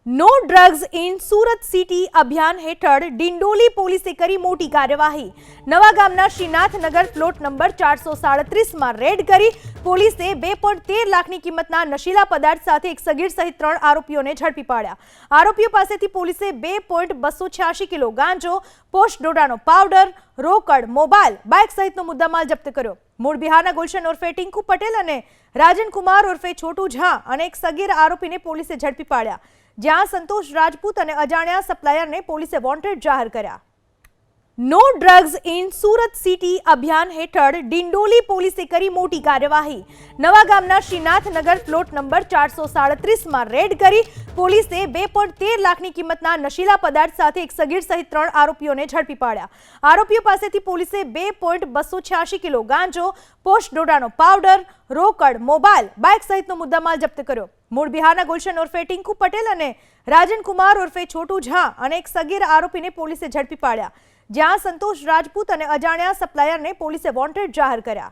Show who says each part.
Speaker 1: No drugs in Surat city અભિયાન હેઠળ ડિંડોલી પોલીસે કરી મોટી કાર્યવાહી। નવા ગામના શ્રીનાથનગર પ્લોટ નંબર 437 માં રેડ કરી પોલીસે 2.13 લાખની કિંમતના નશીલા પદાર્થ સાથે એક સગીર સહિત 3 આરોપીઓને ઝડપી પાડ્યા। આરોપીઓ પાસેથી પોલીસે 2.286 કિલો ગાંજો, પોસ્ટ ડોડાનો પાવડર, રોકડ, મોબાઈલ, બાઇક સહિતનો મુદ્દામાલ જપ્ત કર્યો। મૂળ બિહારના ગુલશન ઉર્ફે ટિંકુ પટેલ અને રાજન કુમાર ઉર્ફે છોટુ ઝા અને એક સગીર આરોપીને પોલીસે ઝડપી પાડ્યા, જ્યાં સંતોષ રાજપૂત અને અજાણ્યા સપ્લાયરને પોલીસે વોન્ટેડ જાહેર કર્યા। No drugs in Surat city અભિયાન હેઠળ ડિંડોલી પોલીસે કરી મોટી કાર્યવાહી। નવા ગામના શ્રીનાથનગર પ્લોટ નંબર 437 માં રેડ કરી પોલીસે 2.13 લાખની કિંમતના નશીલા પદાર્થ સાથે એક સગીર સહિત 3 આરોપીઓને ઝડપી પાડ્યા। આરોપીઓ પાસેથી પોલીસે 2.286 કિલો ગાંજો, પોસ્ટ ડોડાનો પાવડર, રોકડ, મોબાઈલ, બાઇક સહિતનો મુદ્દામાલ જપ્ત કર્યો। મૂળ બિહારના ગુલશન ઉર્ફે ટિંકુ પટેલ અને રાજન કુમાર ઉર્ફે છોટુ ઝા અને એક સગીર આરોપીને પોલીસે ઝડપી પાડ્યા, જ્યાં સંતોષ રાજપૂત અને અજાણ્યા સપ્લાયરને પોલીસે વોન્ટેડ જાહેર કર્યા।